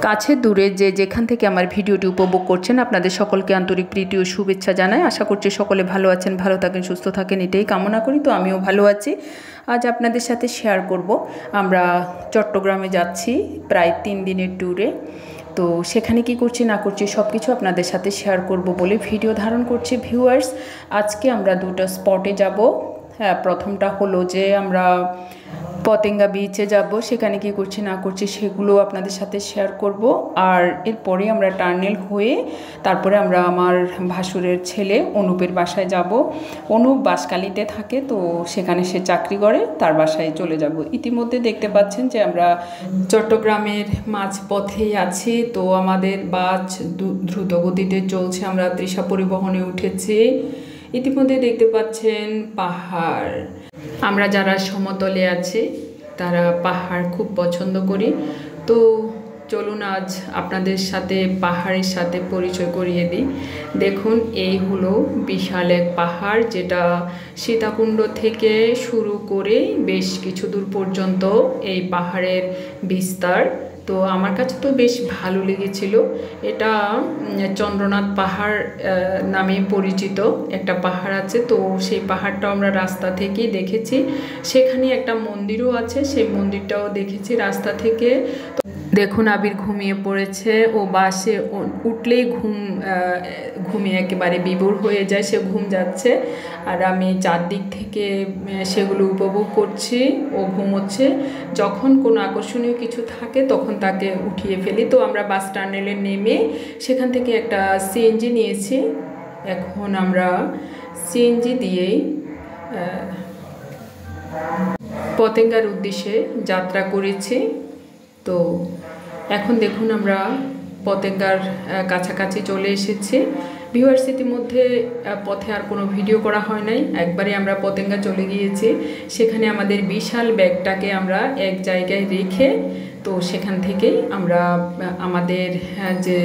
কাছে দূরে যে যেখান থেকে আমার ভিডিওটি উপভোগ করছেন আপনাদের সকলকে আন্তরিক প্রীতি ও শুভেচ্ছা জানাই। আশা করছি সকলে ভালো আছেন, ভালো থাকেন, সুস্থ থাকেন, এটাই কামনা করি। তো আমিও ভালো আছি। আজ আপনাদের সাথে শেয়ার করব, আমরা চট্টগ্রামে যাচ্ছি প্রায় 3 দিনের ট্যুরে। তো সেখানে কি করছি না করছি সব কিছু আপনাদের সাথে শেয়ার করব বলে ভিডিও ধারণ করছি। ভিউয়ার্স, আজকে আমরা দুটো স্পটে যাব। হ্যাঁ, প্রথমটা হলো যে আমরা পতেঙ্গা বিচে যাব। সেখানে কি করছি না করছি সেগুলো আপনাদের সাথে শেয়ার করব। আর এরপরে আমরা টার্নেল হয়ে তারপরে আমরা আমার ভাসুরের ছেলে অনুপের বাসায় যাব। অনুপ বাঁশখালীতে থাকে, তো সেখানে সে চাকরি করে, তার বাসায় চলে যাব। ইতিমধ্যে দেখতে পাচ্ছেন যে আমরা চট্টগ্রামের মাঝপথেই আছি। তো আমাদের বাস দ্রুত গতিতে চলছে, আমরা তৃষা পরিবহনে উঠেছি। ইতিমধ্যে দেখতে পাচ্ছেন পাহাড়। আমরা যারা সমতলে আছি তারা পাহাড় খুব পছন্দ করি। তো চলুন আজ আপনাদের সাথে পাহাড়ের সাথে পরিচয় করিয়ে দিই। দেখুন, এই হলো বিশাল এক পাহাড়, যেটা সীতাকুণ্ড থেকে শুরু করে বেশ কিছু দূর পর্যন্ত এই পাহাড়ের বিস্তার। তো আমার কাছে তো বেশ ভালো লেগেছিল। এটা চন্দ্রনাথ পাহাড় নামে পরিচিত একটা পাহাড় আছে। তো সেই পাহাড়টাও আমরা রাস্তা থেকেই দেখেছি। সেখানে একটা মন্দিরও আছে, সেই মন্দিরটাও দেখেছি রাস্তা থেকে। দেখুন, আবির ঘুমিয়ে পড়েছে। ও বাসে উঠলেই ঘুমিয়ে একেবারে বিভোর হয়ে যায়, সে ঘুম যাচ্ছে। আর আমি চারদিক থেকে সেগুলো উপভোগ করছি। ও ঘুমোচ্ছে। যখন কোনো আকর্ষণীয় কিছু থাকে তখন তাকে উঠিয়ে ফেলি। তো আমরা বাস টার্নেলে নেমে সেখান থেকে একটা সিএনজি নিয়েছি। এখন আমরা সিএনজি দিয়েই পতেঙ্গার উদ্দেশ্যে যাত্রা করেছি। তো এখন দেখুন, আমরা পতেঙ্গার কাছাকাছি চলে এসেছি। ভিউয়ার্স, ইতিমধ্যে পথে আর কোনো ভিডিও করা হয় নাই, একবারে আমরা পতেঙ্গা চলে গিয়েছি। সেখানে আমাদের বিশাল ব্যাগটাকে আমরা এক জায়গায় রেখে তো সেখান থেকেই আমরা আমাদের যে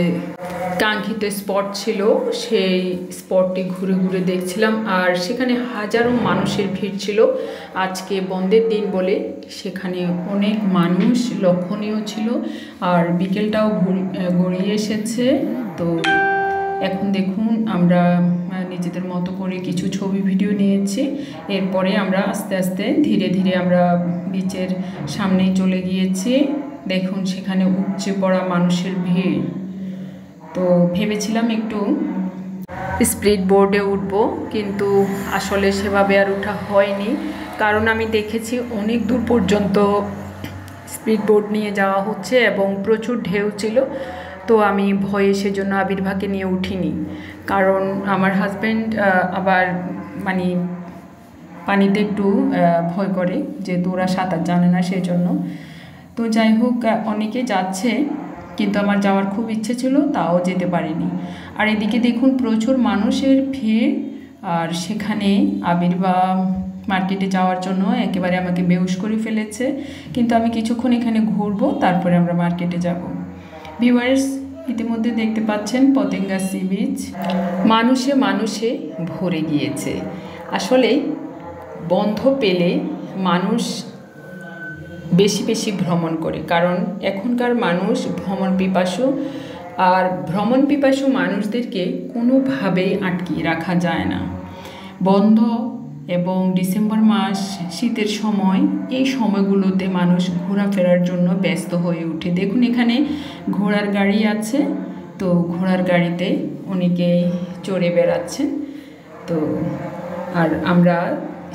কাঙ্ক্ষিত স্পট ছিল সেই স্পটটি ঘুরে ঘুরে দেখছিলাম। আর সেখানে হাজারো মানুষের ভিড় ছিল। আজকে বন্ধের দিন বলে সেখানে অনেক মানুষ লক্ষণীয় ছিল। আর বিকেলটাও গড়িয়ে এসেছে। তো এখন দেখুন, আমরা নিজেদের মতো করে কিছু ছবি ভিডিও নিয়েছি। এরপরে আমরা আস্তে আস্তে ধীরে ধীরে আমরা বিচের সামনেই চলে গিয়েছি। দেখুন, সেখানে উপচে পড়া মানুষের ভিড়। তো ভেবেছিলাম একটু স্পিড বোর্ডে উঠব, কিন্তু আসলে সেভাবে আর ওঠা হয়নি। কারণ আমি দেখেছি অনেক দূর পর্যন্ত স্পিড বোর্ড নিয়ে যাওয়া হচ্ছে এবং প্রচুর ঢেউ ছিল। তো আমি ভয়ে সেজন্য আবির্ভাকে নিয়ে উঠিনি। কারণ আমার হাজব্যান্ড আবার মানে পানিতে একটু ভয় করে, যেহেতু ওরা সাঁতার জানে না, সেই জন্য। তো যাই হোক, অনেকে যাচ্ছে, কিন্তু আমার যাওয়ার খুব ইচ্ছে ছিল, তাও যেতে পারিনি। আর এদিকে দেখুন, প্রচুর মানুষের ভিড়। আর সেখানে আবির্বা মার্কেটে যাওয়ার জন্য একেবারে আমাকে বেহুশ করে ফেলেছে। কিন্তু আমি কিছুক্ষণ এখানে ঘুরবো, তারপরে আমরা মার্কেটে যাব। ভিউয়ার্স, ইতিমধ্যে দেখতে পাচ্ছেন পতেঙ্গা সি বিচ মানুষে মানুষে ভরে গিয়েছে। আসলে বন্ধ পেলে মানুষ বেশি বেশি ভ্রমণ করে, কারণ এখনকার মানুষ ভ্রমণ পিপাসু। আর ভ্রমণ পিপাসু মানুষদেরকে কোনোভাবেই আটকিয়ে রাখা যায় না। বন্ধ এবং ডিসেম্বর মাস, শীতের সময়, এই সময়গুলোতে মানুষ ঘোরাফেরার জন্য ব্যস্ত হয়ে ওঠে। দেখুন, এখানে ঘোড়ার গাড়ি আছে। তো ঘোড়ার গাড়িতে অনেকেই চড়ে বেড়াচ্ছেন। তো আর আমরা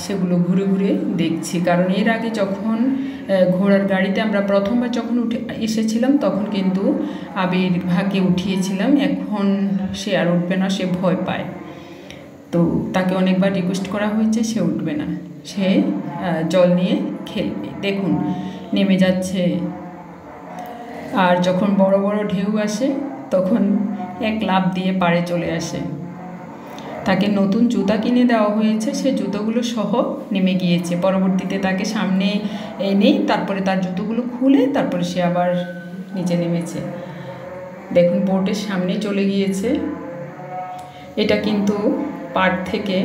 সেগুলো ঘুরে ঘুরে দেখছি। কারণ এর আগে যখন ঘোড়ার গাড়িতে আমরা প্রথমবার যখন এসেছিলাম তখন কিন্তু আবির্ভাকে উঠিয়েছিলাম। এখন সে আর উঠবে না, সে ভয় পায়। তো তাকে অনেকবার রিকোয়েস্ট করা হয়েছে, সে উঠবে না, সে জল নিয়ে খেলবে। দেখুন, নেমে যাচ্ছে। আর যখন বড় বড় ঢেউ আসে তখন এক লাফ দিয়ে পাড়ে চলে আসে। তাকে নতুন জুতা কিনে দেওয়া হয়েছে, সে জুতোগুলো সহ নেমে গিয়েছে। পরবর্তীতে তাকে সামনে এনেই তারপরে তার জুতোগুলো খুলে তারপরে সে আবার নিচে নেমেছে। দেখুন, বোটের সামনে চলে গিয়েছে। এটা কিন্তু পাড় থেকে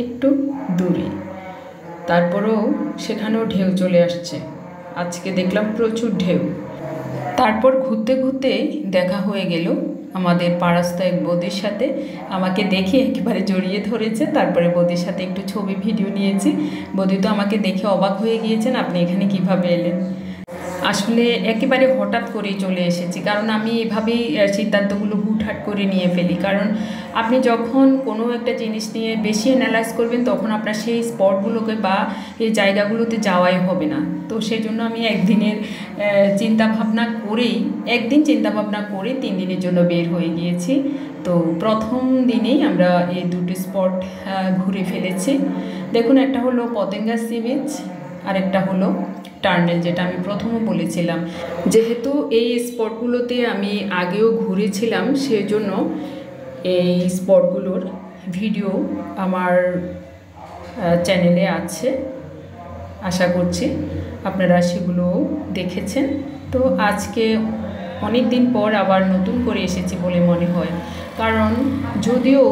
একটু দূরে, তারপরেও সেখানেও ঢেউ চলে আসছে। আজকে দেখলাম প্রচুর ঢেউ। তারপর ঘুরতে ঘুরতে দেখা হয়ে গেল আমাদের পাড়াস্থ এক বৌদির সাথে। আমাকে দেখে একেবারে জড়িয়ে ধরেছে। তারপরে বৌদির সাথে একটু ছবি ভিডিও নিয়েছি। বৌদি তো আমাকে দেখে অবাক হয়ে গিয়েছেন, আপনি এখানে কিভাবে এলেন। আসলে একেবারে হঠাৎ করেই চলে এসেছি, কারণ আমি এভাবেই সিদ্ধান্তগুলো হুটহাট করে নিয়ে ফেলি। কারণ আপনি যখন কোনো একটা জিনিস নিয়ে বেশি অ্যানালাইজ করবেন তখন আপনার সেই স্পটগুলোকে বা এই জায়গাগুলোতে যাওয়াই হবে না। তো সেই জন্য আমি একদিন চিন্তাভাবনা করে 3 দিনের জন্য বের হয়ে গিয়েছি। তো প্রথম দিনেই আমরা এই দুটি স্পট ঘুরে ফেলেছি। দেখুন, একটা হলো পতেঙ্গা সি বিচ, আরেকটা হলো টার্নেল, যেটা আমি প্রথমে বলেছিলাম। যেহেতু এই স্পটগুলোতে আমি আগেও ঘুরেছিলাম, সেই জন্য এই স্পটগুলোর ভিডিও আমার চ্যানেলে আছে। আশা করছি আপনারা সেগুলো দেখেছেন। তো আজকে অনেক দিন পর আবার নতুন করে এসেছি বলে মনে হয়, কারণ যদিও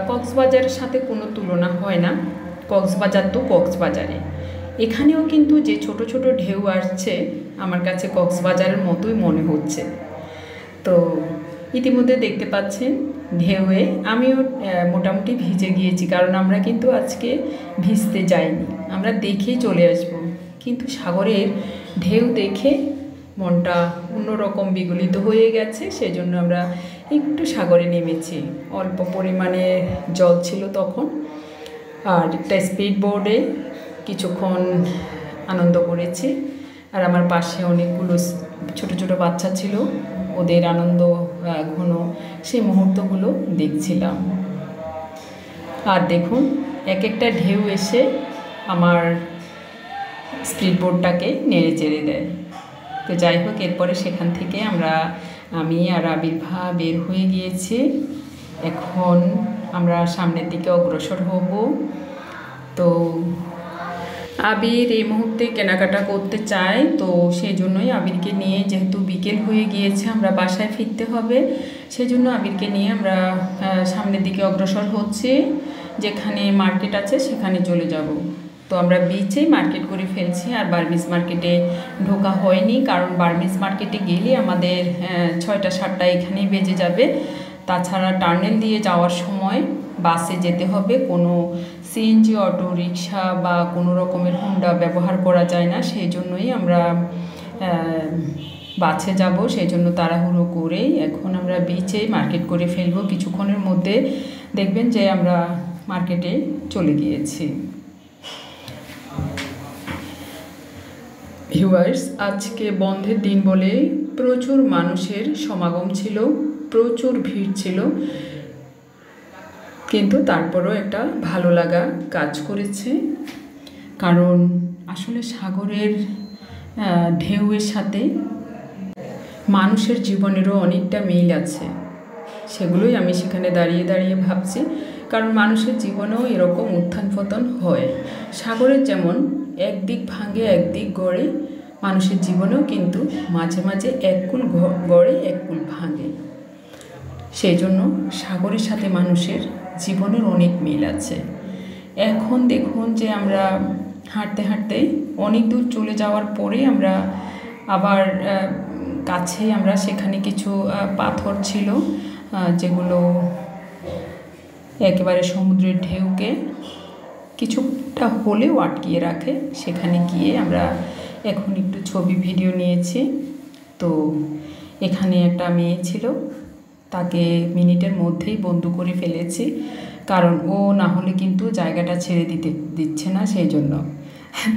কক্সবাজারের সাথে কোনো তুলনা হয় না। কক্সবাজার তো কক্সবাজারে, এখানেও কিন্তু যে ছোট ছোট ঢেউ আসছে আমার কাছে কক্সবাজারের মতোই মনে হচ্ছে। তো ইতিমধ্যে দেখতে পাচ্ছেন ঢেউয়ে আমিও মোটামুটি ভিজে গিয়েছি, কারণ আমরা কিন্তু আজকে ভিজতে যাইনি, আমরা দেখেই চলে আসব। কিন্তু সাগরের ঢেউ দেখে মনটা অন্যরকম বিগলিত হয়ে গেছে, সেজন্য আমরা একটু সাগরে নেমেছি। অল্প পরিমাণে জল ছিল তখন, আর একটা স্পিড বোর্ডে কিছুক্ষণ আনন্দ করেছি। আর আমার পাশে অনেকগুলো ছোট ছোট বাচ্চা ছিল, ওদের আনন্দ ঘন সেই মুহূর্তগুলো দেখছিলাম। আর দেখুন, এক একটা ঢেউ এসে আমার স্পিড বোর্ডটাকে নেড়ে চেড়ে দেয়। তো যাই হোক, এরপরে সেখান থেকে আমি আর আবির্ভা বের হয়ে গিয়েছি। এখন আমরা সামনের দিকে অগ্রসর হব। তো আবির এই মুহূর্তে কেনাকাটা করতে চায়, তো সেই জন্যই আবিরকে নিয়ে, যেহেতু বিকেল হয়ে গিয়েছে আমরা বাসায় ফিরতে হবে, সেই জন্য আবিরকে নিয়ে আমরা সামনের দিকে অগ্রসর হচ্ছি। যেখানে মার্কেট আছে সেখানে চলে যাব। তো আমরা বিচেই মার্কেট করে ফেলছি, আর বার্মিজ মার্কেটে ঢোকা হয়নি, কারণ বার্মিজ মার্কেটে গেলে আমাদের 6টা 7টা এখানেই বেজে যাবে। তাছাড়া টার্নেল দিয়ে যাওয়ার সময় বাসে যেতে হবে, কোনো সিএনজি অটো রিক্সা বা কোনো রকমের হুন্ডা ব্যবহার করা যায় না। সেই জন্যই আমরা বাসে যাব, সেই জন্য তাড়াহুড়ো করেই এখন আমরা বিচে মার্কেট করে ফেলবো। কিছুক্ষণের মধ্যে দেখবেন যে আমরা মার্কেটে চলে গিয়েছি। ভিউয়ার্স, আজকে বন্ধের দিন বলে প্রচুর মানুষের সমাগম ছিল, প্রচুর ভিড় ছিল, কিন্তু তারপরও একটা ভালো লাগা কাজ করেছে। কারণ আসলে সাগরের ঢেউয়ের সাথে মানুষের জীবনেরও অনেকটা মিল আছে। সেগুলোই আমি সেখানে দাঁড়িয়ে দাঁড়িয়ে ভাবছি, কারণ মানুষের জীবনেও এরকম উত্থান পতন হয়। সাগরের যেমন একদিক ভাঙে একদিক গড়ে, মানুষের জীবনেও কিন্তু মাঝে মাঝে এককুল গড়ে এককুল ভাঙে। সেই জন্য সাগরের সাথে মানুষের জীবনের অনেক মিল আছে। এখন দেখুন যে আমরা হাঁটতে হাঁটতে অনেক দূর চলে যাওয়ার পরে আমরা আবার কাছে সেখানে কিছু পাথর ছিল, যেগুলো একেবারে সমুদ্রের ঢেউকে কিছুটা হলেও আটকিয়ে রাখে। সেখানে গিয়ে আমরা এখন একটু ছবি ভিডিও নিয়েছি। তো এখানে একটা মেয়ে ছিল, তাকে মিনিটের মধ্যেই বন্দি করে ফেলেছি, কারণ ও না হলে কিন্তু জায়গাটা ছেড়ে দিচ্ছে না। সেই জন্য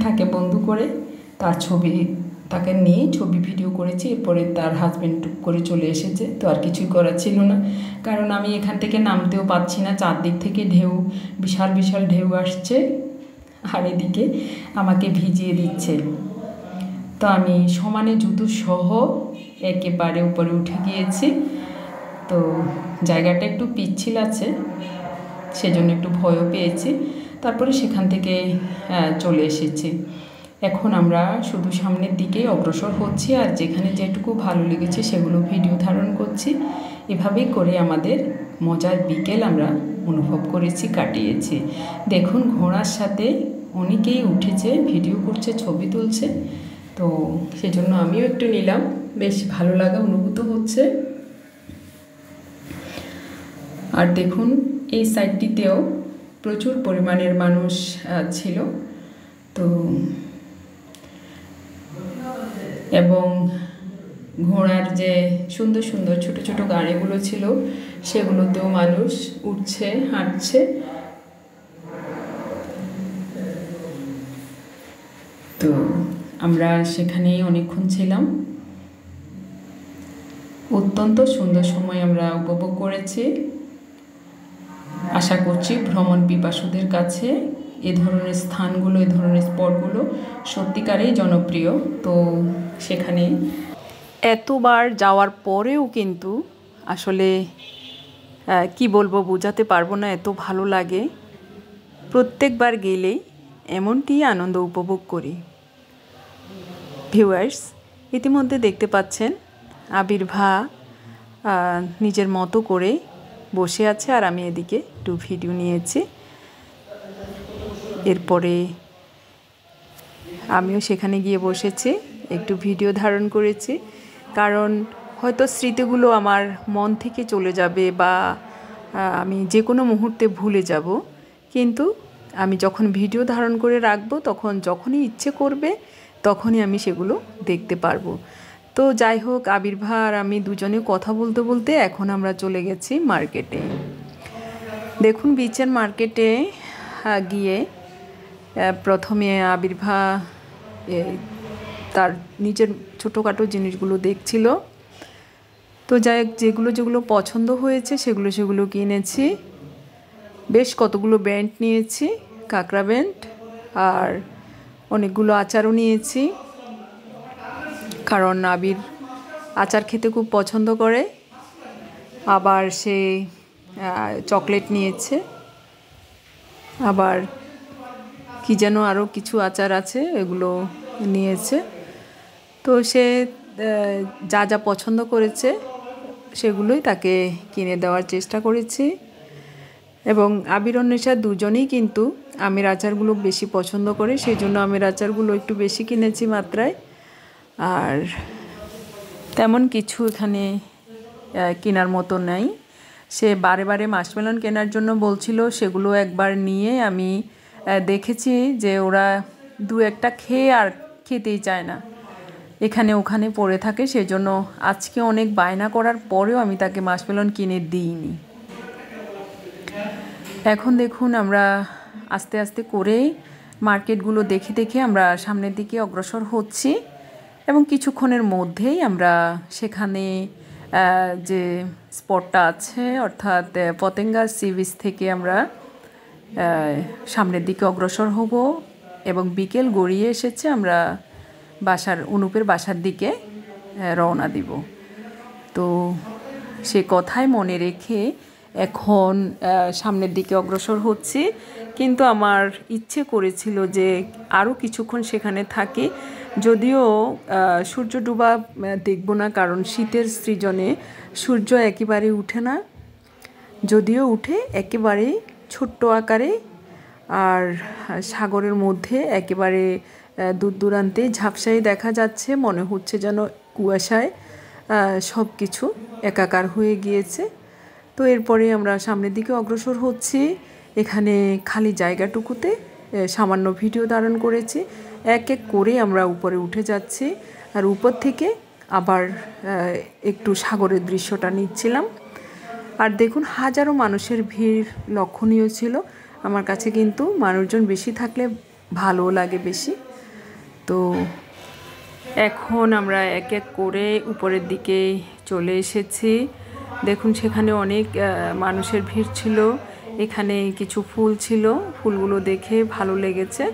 তাকে বন্দি করে তাকে নিয়ে ছবি ভিডিও করেছি। এরপরে তার হাজব্যান্ড টুক করে চলে এসেছে, তো আর কিছুই করার ছিল না, কারণ আমি এখান থেকে নামতেও পাচ্ছি না। চারদিক থেকে ঢেউ, বিশাল বিশাল ঢেউ আসছে, আর এদিকে আমাকে ভিজিয়ে দিচ্ছে। তো আমি সমানে জুতো সহ একেবারে উপরে উঠে গিয়েছি। তো জায়গাটা একটু পিচ্ছিল আছে, সেজন্য একটু ভয়ও পেয়েছি। তারপরে সেখান থেকে চলে এসেছি। এখন আমরা শুধু সামনের দিকেই অগ্রসর হচ্ছি, আর যেখানে যেটুকু ভালো লেগেছে সেগুলো ভিডিও ধারণ করছি। এভাবেই করে আমাদের মজার বিকেল আমরা অনুভব করেছি, কাটিয়েছি। দেখুন, ঘোড়ার সাথে অনেকেই উঠেছে, ভিডিও করছে, ছবি তুলছে। তো সেজন্য আমিও একটু নিলাম, বেশ ভালো লাগা অনুভূত হচ্ছে। আর দেখুন এই সাইডটিতেও প্রচুর পরিমাণের মানুষ ছিল। তো এবং ঘোড়ার যে সুন্দর সুন্দর ছোট ছোট গাড়িগুলো ছিল সেগুলোতেও মানুষ উঠছে, হাঁটছে। তো আমরা সেখানেই অনেকক্ষণ ছিলাম। অত্যন্ত সুন্দর সময় আমরা উপভোগ করেছি। আশা করছি ভ্রমণ পিপাসুদের কাছে এ ধরনের স্থানগুলো, এ ধরনের স্পটগুলো সত্যিকারেই জনপ্রিয়। তো সেখানে এতবার যাওয়ার পরেও কিন্তু আসলে কি বলবো, বোঝাতে পারবো না, এত ভালো লাগে। প্রত্যেকবার গেলেই এমনটি আনন্দ উপভোগ করি। ভিউয়ার্স, ইতিমধ্যে দেখতে পাচ্ছেন আবির্ভা নিজের মতো করে বসে আছে, আর আমি এদিকে একটু ভিডিও নিয়েছি। এরপরে আমিও সেখানে গিয়ে বসেছি, একটু ভিডিও ধারণ করেছি, কারণ হয়তো স্মৃতিগুলো আমার মন থেকে চলে যাবে বা আমি যে কোনো মুহূর্তে ভুলে যাব, কিন্তু আমি যখন ভিডিও ধারণ করে রাখবো তখন যখনই ইচ্ছে করবে তখনই আমি সেগুলো দেখতে পারবো। তো যাই হোক, আবির্ভা আর আমি দুজনে কথা বলতে বলতে এখন আমরা চলে গেছি মার্কেটে। দেখুন বিচের মার্কেটে গিয়ে প্রথমে আবির্ভা তার নিজের ছোটোখাটো জিনিসগুলো দেখছিল। তো যাই হোক, যেগুলো যেগুলো পছন্দ হয়েছে সেগুলো কিনেছি। বেশ কতগুলো ব্যান্ড নিয়েছি, কাঁকড়া ব্যান্ড, আর অনেকগুলো আচারও নিয়েছি, কারণ আবির আচার খেতে খুব পছন্দ করে। আবার সে চকলেট নিয়েছে, আবার কি যেন আরও কিছু আচার আছে এগুলো নিয়েছে। তো সে যা যা পছন্দ করেছে সেগুলোই তাকে কিনে দেওয়ার চেষ্টা করেছি। এবং আবির অন্বেষা দুজনেই কিন্তু আমের আচারগুলো বেশি পছন্দ করে, সেই জন্য আমের আচারগুলো একটু বেশি কিনেছি মাত্রায়। আর তেমন কিছু এখানে কেনার মতো নাই। সে বারে বারে মাশমেলন কেনার জন্য বলছিল, সেগুলো একবার নিয়ে আমি দেখেছি যে ওরা দু একটা খেয়ে আর খেতেই চায় না, এখানে ওখানে পড়ে থাকে। সেজন্য আজকে অনেক বায়না করার পরেও আমি তাকে মাশমেলন কিনে দিইনি। এখন দেখুন আমরা আস্তে আস্তে করে মার্কেটগুলো দেখে দেখে আমরা সামনের দিকে অগ্রসর হচ্ছি, এবং কিছুক্ষণের মধ্যেই আমরা সেখানে যে স্পটটা আছে অর্থাৎ পতেঙ্গা সি বিচ থেকে আমরা সামনের দিকে অগ্রসর হব, এবং বিকেল গড়িয়ে এসেছে, আমরা অনুপের বাসার দিকে রওনা দিব। তো সে কথাই মনে রেখে এখন সামনের দিকে অগ্রসর হচ্ছি। কিন্তু আমার ইচ্ছে করেছিল যে আরও কিছুক্ষণ সেখানে থাকি, যদিও সূর্য ডোবা দেখব না, কারণ শীতের সৃজনে সূর্য একেবারে উঠে না, যদিও উঠে একেবারে ছোট্ট আকারে, আর সাগরের মধ্যে একেবারে দূর দূরান্তে ঝাপসায় দেখা যাচ্ছে, মনে হচ্ছে যেন কুয়াশায় সব কিছু একাকার হয়ে গিয়েছে। তো এরপরে আমরা সামনের দিকে অগ্রসর হচ্ছি। এখানে খালি জায়গাটুকুতে সামান্য ভিডিও ধারণ করেছি, এক এক করে আমরা উপরে উঠে যাচ্ছি, আর উপর থেকে আবার একটু সাগরের দৃশ্যটা নিচ্ছিলাম। আর দেখুন হাজারো মানুষের ভিড় লক্ষণীয় ছিল। আমার কাছে কিন্তু মানুষজন বেশি থাকলে ভালো লাগে বেশি। তো এখন আমরা এক এক করে উপরের দিকে চলে এসেছি। দেখুন সেখানে অনেক মানুষের ভিড় ছিল, এখানে কিছু ফুল ছিল, ফুলগুলো দেখে ভালো লেগেছে।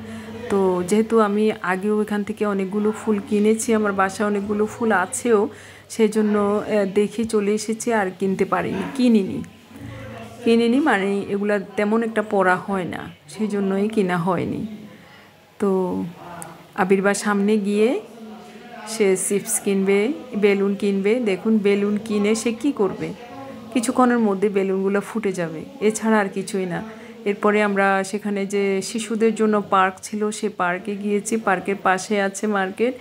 তো যেহেতু আমি আগেও এখান থেকে অনেকগুলো ফুল কিনেছি, আমার বাসায় অনেকগুলো ফুল আছেও, সেই জন্য দেখে চলে এসেছি, আর কিনিনি মানে এগুলা তেমন একটা পরা হয় না, সেই জন্যই কিনা হয়নি। তো আবির্বার সামনে গিয়ে সে চিপস কিনবে, বেলুন কিনবে। দেখুন বেলুন কিনে সে কী করবে, কিছুক্ষণের মধ্যে বেলুনগুলো ফুটে যাবে, এছাড়া আর কিছুই না। এরপরে আমরা সেখানে যে শিশুদের জন্য পার্ক ছিল সে পার্কে গিয়েছি, পার্কের পাশে আছে মার্কেট।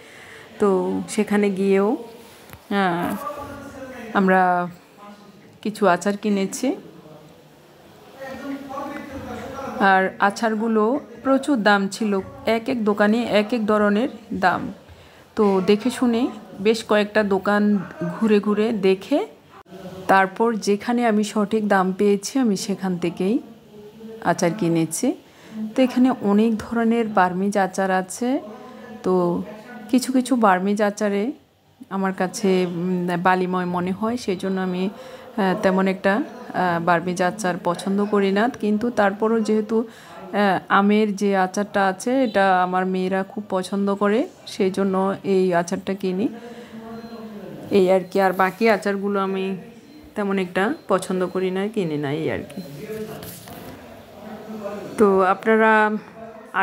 তো সেখানে গিয়েও আমরা কিছু আচার কিনেছি। আর আচারগুলো প্রচুর দাম ছিল, এক এক দোকানে এক এক ধরনের দাম। তো দেখে শুনে বেশ কয়েকটা দোকান ঘুরে ঘুরে দেখে তারপর যেখানে আমি সঠিক দাম পেয়েছি আমি সেখান থেকেই আচার কিনেছি। তো এখানে অনেক ধরনের বার্মিজ আচার আছে। তো কিছু কিছু বার্মিজ আচারে আমার কাছে বালিময় মনে হয়, সেই জন্য আমি তেমন একটা বার্মিজ আচার পছন্দ করি না। কিন্তু তারপরও যেহেতু আমের যে আচারটা আছে এটা আমার মেয়েরা খুব পছন্দ করে, সেই জন্য এই আচারটা কিনি, এই আর কি। আর বাকি আচারগুলো আমি তেমন একটা পছন্দ করি না, কিনি না, এই আর কি। তো আপনারা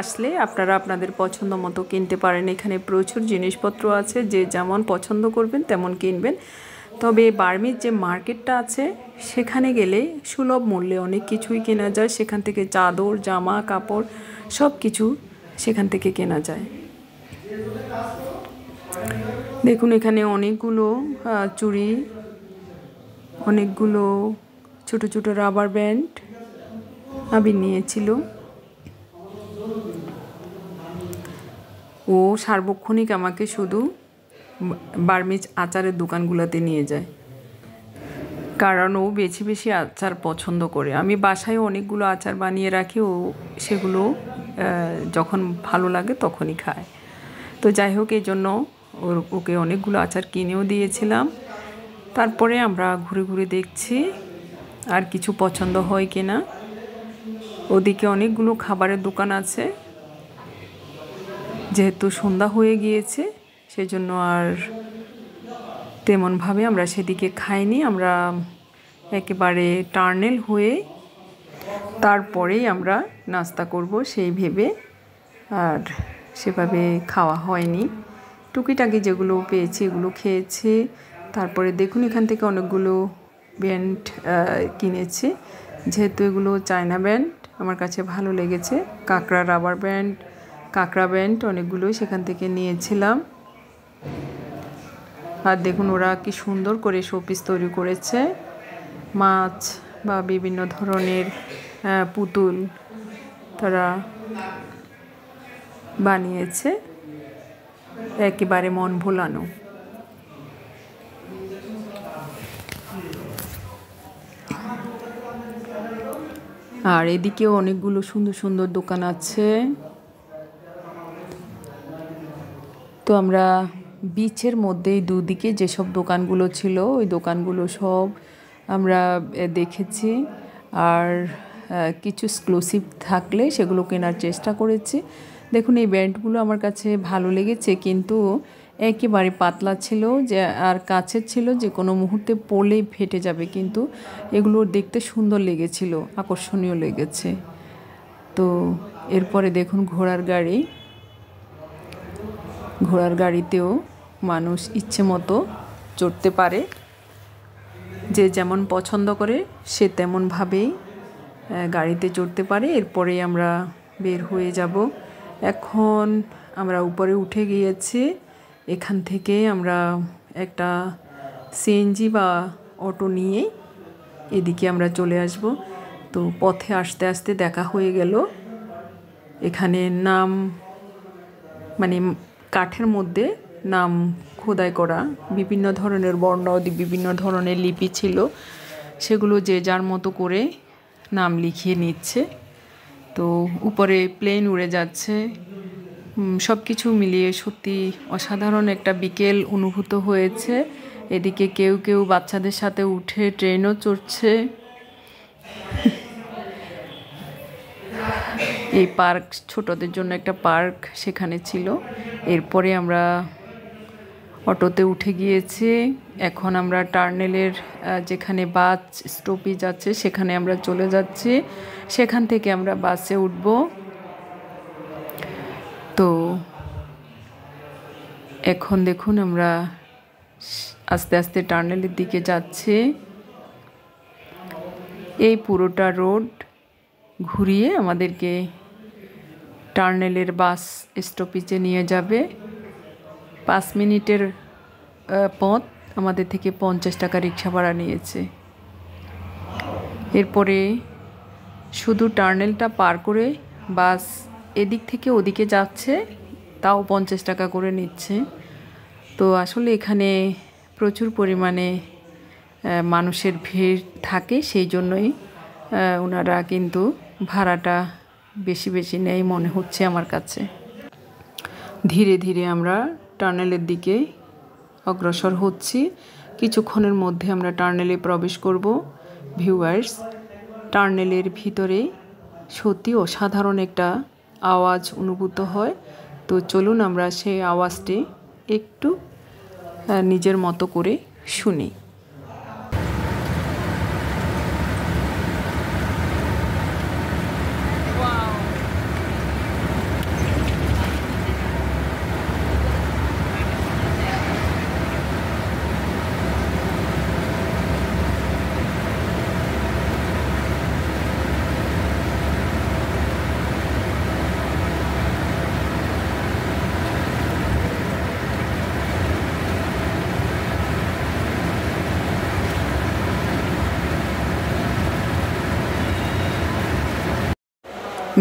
আসলে আপনারা আপনাদের পছন্দ মতো কিনতে পারেন। এখানে প্রচুর জিনিসপত্র আছে, যে যেমন পছন্দ করবেন তেমন কিনবেন। তবে বার্মিজ যে মার্কেটটা আছে সেখানে গেলে সুলভ মূল্যে অনেক কিছুই কেনা যায়। সেখান থেকে চাদর, জামা কাপড় সব কিছু সেখান থেকে কেনা যায়। দেখুন এখানে অনেকগুলো চুড়ি, অনেকগুলো ছোট ছোট রাবার ব্যান্ড আবির নিয়েছিল। ও সার্বক্ষণিক আমাকে শুধু বার্মিজ আচারের দোকানগুলোতে নিয়ে যায়, কারণ ও বেশি বেশি আচার পছন্দ করে। আমি বাসায় অনেকগুলো আচার বানিয়ে রাখি, ও সেগুলো যখন ভালো লাগে তখনই খায়। তো যাই হোক, এই জন্য ওকে অনেকগুলো আচার কিনেও দিয়েছিলাম। তারপরে আমরা ঘুরে ঘুরে দেখছি আর কিছু পছন্দ হয় কিনা। ওদিকে অনেকগুলো খাবারের দোকান আছে, যেহেতু সন্ধ্যা হয়ে গিয়েছে সেজন্য আর তেমনভাবে আমরা সেদিকে খাইনি। আমরা একেবারে টার্নেল হয়ে তারপরেই আমরা নাস্তা করব সেই ভেবে আর সেভাবে খাওয়া হয়নি। টুকিটাকি যেগুলো পেয়েছি এগুলো খেয়েছি। তারপরে দেখুন এখান থেকে অনেকগুলো ব্যান্ড কিনেছি, যেহেতু এগুলো চায়না ব্যান্ড আমার কাছে ভালো লেগেছে। কাঁকড়া রাবার ব্যান্ড, কাঁকড়া ব্যান্ড অনেকগুলোই সেখান থেকে নিয়েছিলাম। আর দেখুন ওরা কি সুন্দর করে শোপিস তৈরি করেছে, মাছ বা বিভিন্ন ধরনের পুতুল তারা বানিয়েছে, একেবারে মন ভোলানো। আর এদিকেও অনেকগুলো সুন্দর সুন্দর দোকান আছে। তো আমরা বিচের মধ্যেই দুদিকে যেসব দোকানগুলো ছিল ওই দোকানগুলো সব আমরা দেখেছি। আর কিছু এক্সক্লুসিভ থাকলে সেগুলো কেনার চেষ্টা করেছি। দেখুন এই ব্যান্ডগুলো আমার কাছে ভালো লেগেছে, কিন্তু একেবারে পাতলা ছিল, যে আর কাছের ছিল, যে কোনো মুহূর্তে পড়লেই ফেটে যাবে। কিন্তু এগুলো দেখতে সুন্দর লেগেছিল, আকর্ষণীয় লেগেছে। তো এরপরে দেখুন ঘোড়ার গাড়ি, ঘোড়ার গাড়িতেও মানুষ ইচ্ছে মতো চড়তে পারে, যে যেমন পছন্দ করে সে তেমনভাবেই গাড়িতে চড়তে পারে। এরপরে আমরা বের হয়ে যাব। এখন আমরা উপরে উঠে গিয়েছি, এখান থেকে আমরা একটা সিএনজি বা অটো নিয়ে এদিকে আমরা চলে আসব। তো পথে আসতে আসতে দেখা হয়ে গেল এখানে নাম, মানে কাঠের মধ্যে নাম খোদাই করা বিভিন্ন ধরনের বর্ণ, বিভিন্ন ধরনের লিপি ছিল, সেগুলো যে যার মতো করে নাম লিখিয়ে নিচ্ছে। তো উপরে প্লেন উড়ে যাচ্ছে, সব কিছু মিলিয়ে সত্যি অসাধারণ একটা বিকেল অনুভূত হয়েছে। এদিকে কেউ কেউ বাচ্চাদের সাথে উঠে ট্রেনও চড়ছে। এই পার্ক, ছোটদের জন্য একটা পার্ক সেখানে ছিল। এরপরে আমরা অটোতে উঠে গিয়েছি। এখন আমরা টার্নেলের যেখানে বাস স্টপেজ আছে সেখানে আমরা চলে যাচ্ছি, সেখান থেকে আমরা বাসে উঠব। তো এখন দেখুন আমরা আস্তে আস্তে টার্নেলের দিকে যাচ্ছি। এই পুরোটা রোড ঘুরিয়ে আমাদেরকে টার্নেলের বাস স্টপেজে নিয়ে যাবে। 5 মিনিটের পথ আমাদের থেকে 50 টাকা রিক্সা ভাড়া নিয়েছে। এরপরে শুধু টার্নেলটা পার করে বাস এদিক থেকে ওদিকে যাচ্ছে, তাও 50 টাকা করে নিচ্ছে। তো আসলে এখানে প্রচুর পরিমাণে মানুষের ভিড় থাকে, সেই জন্যই ওনারা কিন্তু ভাড়াটা বেশি বেশি নেয় মনে হচ্ছে আমার কাছে। ধীরে ধীরে আমরা টার্নেলের দিকে অগ্রসর হচ্ছি। কিছুক্ষণের মধ্যে আমরা টার্নেলে প্রবেশ করব। ভিউয়ার্স, টার্নেলের ভিতরে সত্যি অসাধারণ একটা আওয়াজ অনুভূত হয়। তো চলুন আমরা সেই আওয়াজটি একটু নিজের মতো করে শুনি।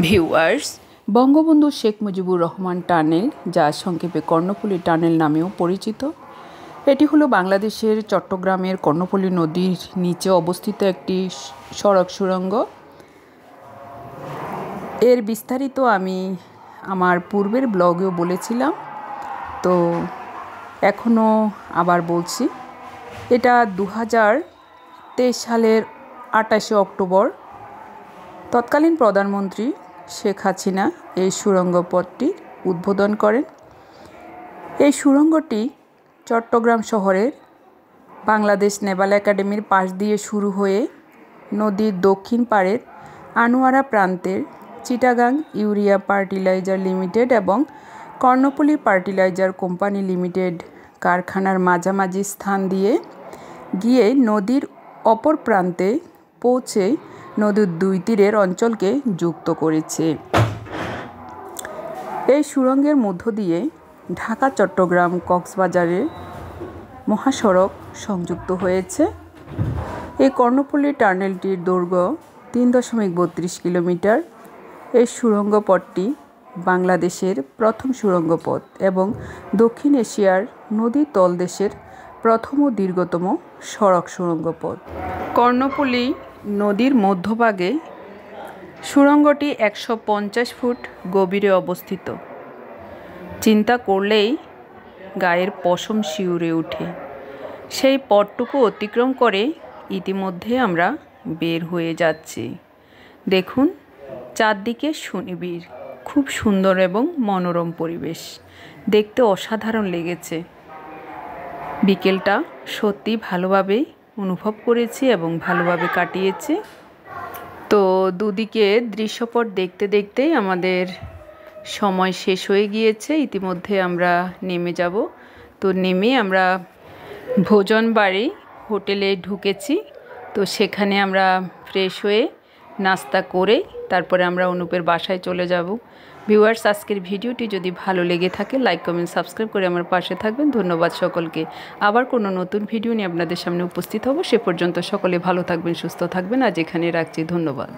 ভিউয়ার্স, বঙ্গবন্ধু শেখ মুজিবুর রহমান টানেল, যা সংক্ষেপে কর্ণফুলী টানেল নামেও পরিচিত, এটি হলো বাংলাদেশের চট্টগ্রামের কর্ণফুলী নদীর নিচে অবস্থিত একটি সড়ক সুড়ঙ্গ। এর বিস্তারিত আমি আমার পূর্বের ব্লগেও বলেছিলাম, তো এখনও আবার বলছি। এটা 2023 সালের 28শে অক্টোবর তৎকালীন প্রধানমন্ত্রী শেখ হাসিনা এই সুড়ঙ্গ পথটির উদ্বোধন করেন। এই সুড়ঙ্গটি চট্টগ্রাম শহরের বাংলাদেশ নেভাল একাডেমির পাশ দিয়ে শুরু হয়ে নদীর দক্ষিণ পাড়ের আনোয়ারা প্রান্তের চিটাগাং ইউরিয়া ফার্টিলাইজার লিমিটেড এবং কর্ণফুলী ফার্টিলাইজার কোম্পানি লিমিটেড কারখানার মাঝামাঝি স্থান দিয়ে গিয়ে নদীর অপর প্রান্তে পৌঁছে নদীর দুই তীরের অঞ্চলকে যুক্ত করেছে। এই সুড়ঙ্গের মধ্য দিয়ে ঢাকা, চট্টগ্রাম, কক্সবাজারের মহাসড়ক সংযুক্ত হয়েছে। এই কর্ণফুলী টার্নেলটির দৈর্ঘ্য 3.32 কিলোমিটার। এই সুড়ঙ্গ পথটি বাংলাদেশের প্রথম সুড়ঙ্গ পথ এবং দক্ষিণ এশিয়ার নদী তলদেশের প্রথম ও দীর্ঘতম সড়ক সুড়ঙ্গ পথ। কর্ণফুলী নদীর মধ্যভাগে সুড়ঙ্গটি 150 ফুট গভীরে অবস্থিত। চিন্তা করলেই গায়ের পশম শিউরে ওঠে। সেই পথটুকু অতিক্রম করে ইতিমধ্যে আমরা বের হয়ে যাচ্ছি। দেখুন, চারদিকে সুনিবিড়, খুব সুন্দর এবং মনোরম পরিবেশ, দেখতে অসাধারণ লেগেছে। বিকেলটা সত্যি ভালোভাবে অনুভব করেছি এবং ভালোভাবে কাটিয়েছি। তো দুদিকে দৃশ্যপট দেখতে দেখতেই আমাদের সময় শেষ হয়ে গিয়েছে। ইতিমধ্যে আমরা নেমে যাব। তো নেমে আমরা ভোজন বাড়ি হোটেলে ঢুকেছি। তো সেখানে আমরা ফ্রেশ হয়ে নাস্তা করে তারপরে আমরা অনুপের বাসায় চলে যাব। ভিউয়ার্স, আজকের ভিডিওটি যদি ভালো লেগে থাকে লাইক, কমেন্ট, সাবস্ক্রাইব করে আমার পাশে থাকবেন। ধন্যবাদ সকলকে। আবার কোনো নতুন ভিডিও নিয়ে আপনাদের সামনে উপস্থিত হব। সে পর্যন্ত সকলে ভালো থাকবেন, সুস্থ থাকবেন। আজ এখানে রাখছি। ধন্যবাদ।